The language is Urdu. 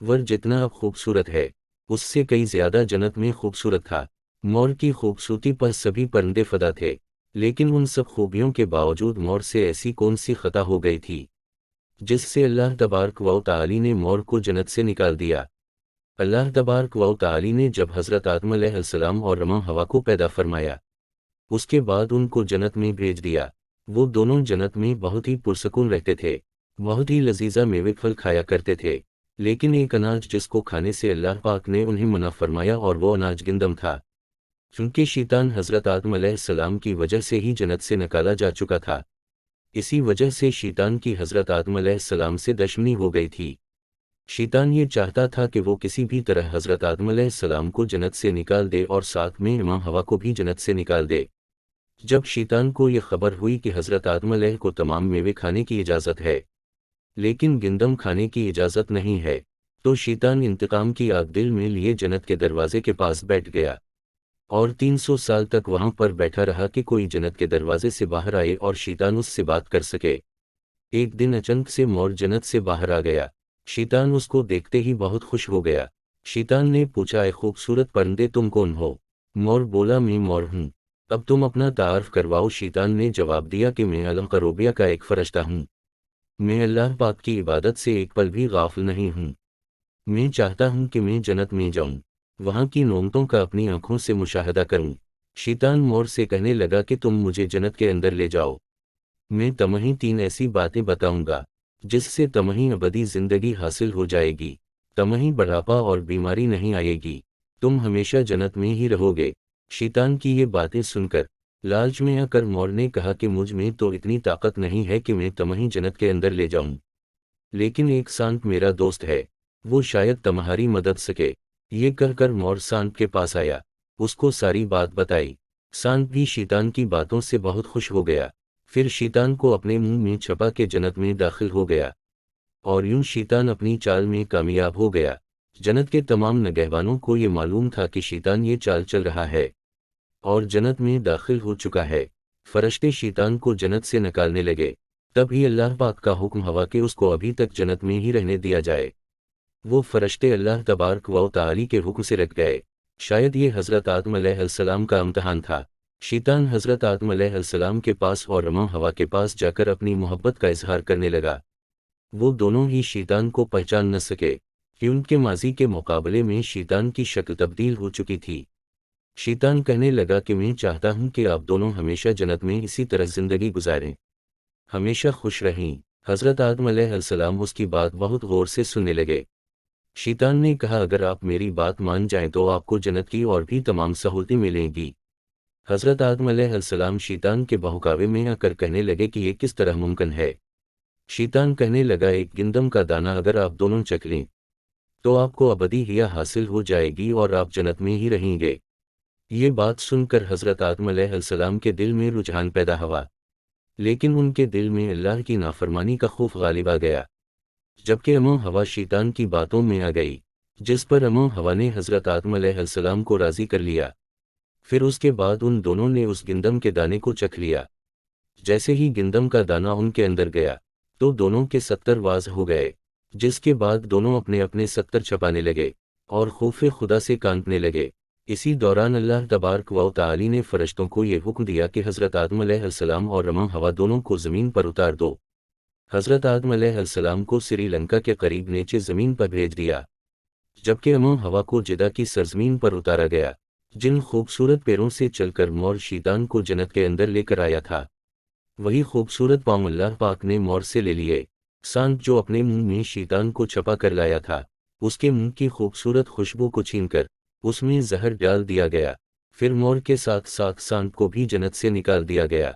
ور جتنا اب خوبصورت ہے اس سے کئی زیادہ جنت میں خوبصورت تھا۔ مور کی خوبصورتی پر سبھی پرندے فدا تھے، لیکن ان سب خوبیوں کے باوجود مور سے ایسی کون سی خطا ہو گئی تھی جس سے اللہ تبارک و تعالی نے مور کو جنت سے نکال دیا۔ اللہ تبارک و تعالی نے جب حضرت آدم علیہ السلام اور اماں حوا کو پیدا فرمایا، اس کے بعد ان کو جنت میں بھیج دیا۔ وہ دونوں جنت میں بہت ہی پرسکون رہتے تھے، بہت ہی لذیذہ میوے پھل کھایا کرتے تھے، لیکن ایک اناج جس کو کھانے سے اللہ پاک نے انہیں منع فرمایا اور وہ اناج گندم تھا، چونکہ شیطان حضرت آدم علیہ السلام کی وجہ سے ہی جنت سے نکالا جا چکا تھا، اسی وجہ سے شیطان کی حضرت آدم علیہ السلام سے دشمنی ہو گئی تھی۔ شیطان یہ چاہتا تھا کہ وہ کسی بھی طرح حضرت آدم علیہ السلام کو جنت سے نکال دے اور ساتھ میں اماں حوا کو بھی جنت سے نکال دے۔ جب شیطان کو یہ خبر ہوئی کہ حضرت آدم علیہ کو تمام میوے کھانے کی اجازت ہے لیکن گندم کھانے کی اجازت نہیں ہے، تو شیطان انتقام کی آگ دل میں لیے جنت کے دروازے کے پاس بیٹھ گیا اور 300 سال تک وہاں پر بیٹھا رہا کہ کوئی جنت کے دروازے سے باہر آئے اور شیطان اس سے بات کر سکے۔ ایک دن اچانک سے مور جنت سے باہر آ گیا۔ شیطان اس کو دیکھتے ہی بہت خوش ہو گیا۔ شیطان نے پوچھا، اے خوبصورت پرندے تم کون ہو؟ مور بولا، میں مور ہوں، اب تم اپنا تعارف کرواؤ۔ شیطان نے جواب دیا کہ میں عالم قروبیہ کا ایک فرشتہ ہوں، میں اللہ پاک کی عبادت سے ایک پل بھی غافل نہیں ہوں، میں چاہتا ہوں کہ میں جنت میں جاؤں، وہاں کی نعمتوں کا اپنی آنکھوں سے مشاہدہ کروں۔ شیطان مور سے کہنے لگا کہ تم مجھے جنت کے اندر لے جاؤ، میں تمہیں 3 ایسی باتیں بتاؤں گا جس سے تمہیں ابدی زندگی حاصل ہو جائے گی، تمہیں بڑھاپا اور بیماری نہیں آئے گی، تم ہمیشہ جنت میں ہی رہو گے۔ شیطان کی یہ باتیں سن کر لالچ میں آ کر مور نے کہا کہ مجھ میں تو اتنی طاقت نہیں ہے کہ میں تمہیں جنت کے اندر لے جاؤں، لیکن ایک سانپ میرا دوست ہے، وہ شاید تمہاری مدد سکے۔ یہ کہہ کر مور سانپ کے پاس آیا، اس کو ساری بات بتائی۔ سانپ بھی شیطان کی باتوں سے بہت خوش ہو گیا، پھر شیطان کو اپنے منہ میں چھپا کے جنت میں داخل ہو گیا، اور یوں شیطان اپنی چال میں کامیاب ہو گیا۔ جنت کے تمام نگہبانوں کو یہ معلوم تھا کہ شیطان یہ چال چل رہا ہے اور جنت میں داخل ہو چکا ہے۔ فرشتے شیطان کو جنت سے نکالنے لگے، تب ہی اللہ پاک کا حکم ہوا کہ اس کو ابھی تک جنت میں ہی رہنے دیا جائے۔ وہ فرشتے اللہ تبارک و تعالی کے حکم سے رکھ گئے۔ شاید یہ حضرت آدم علیہ السلام کا امتحان تھا۔ شیطان حضرت آدم علیہ السلام کے پاس اور اماں حوا کے پاس جا کر اپنی محبت کا اظہار کرنے لگا۔ وہ دونوں ہی شیطان کو پہچان نہ سکے، کیونکہ ماضی کے مقابلے میں شیطان کی شکل تبدیل ہو چکی تھی۔ شیطان کہنے لگا کہ میں چاہتا ہوں کہ آپ دونوں ہمیشہ جنت میں اسی طرح زندگی گزاریں، ہمیشہ خوش رہیں۔ حضرت آدم علیہ السلام اس کی بات بہت غور سے سننے لگے۔ شیطان نے کہا، اگر آپ میری بات مان جائیں تو آپ کو جنت کی اور بھی تمام سہولتیں ملیں گی۔ حضرت آدم علیہ السلام شیطان کے بہکاوے میں آ کر کہنے لگے کہ یہ کس طرح ممکن ہے؟ شیطان کہنے لگا، ایک گندم کا دانہ اگر آپ دونوں چکھ لیں تو آپ کو ابدی حیا حاصل ہو جائے گی اور آپ جنت میں ہی رہیں گے۔ یہ بات سن کر حضرت آدم علیہ السلام کے دل میں رجحان پیدا ہوا، لیکن ان کے دل میں اللہ کی نافرمانی کا خوف غالب آ گیا۔ جبکہ اماں حوا شیطان کی باتوں میں آ گئی، جس پر اماں حوا نے حضرت آدم علیہ السلام کو راضی کر لیا۔ پھر اس کے بعد ان دونوں نے اس گندم کے دانے کو چکھ لیا۔ جیسے ہی گندم کا دانہ ان کے اندر گیا تو دونوں کے 70 واضح ہو گئے، جس کے بعد دونوں اپنے اپنے 70 چھپانے لگے اور خوف خدا سے کانپنے لگے۔ اسی دوران اللہ تبارک و تعالی نے فرشتوں کو یہ حکم دیا کہ حضرت آدم علیہ السلام اور اماں حوا دونوں کو زمین پر اتار دو۔ حضرت آدم علیہ السلام کو سری لنکا کے قریب نیچے زمین پر بھیج دیا، جبکہ اماں حوا کو جدہ کی سرزمین پر اتارا گیا۔ جن خوبصورت پیروں سے چل کر مور شیطان کو جنت کے اندر لے کر آیا تھا، وہی خوبصورت پاؤں اللہ پاک نے مور سے لے لیے۔ سانپ جو اپنے منہ میں شیطان کو چھپا کر لایا تھا، اس کے منہ کی خوبصورت خوشبو کو چھین کر اس میں زہر ڈال دیا گیا۔ پھر مور کے ساتھ ساتھ سانپ کو بھی جنت سے نکال دیا گیا۔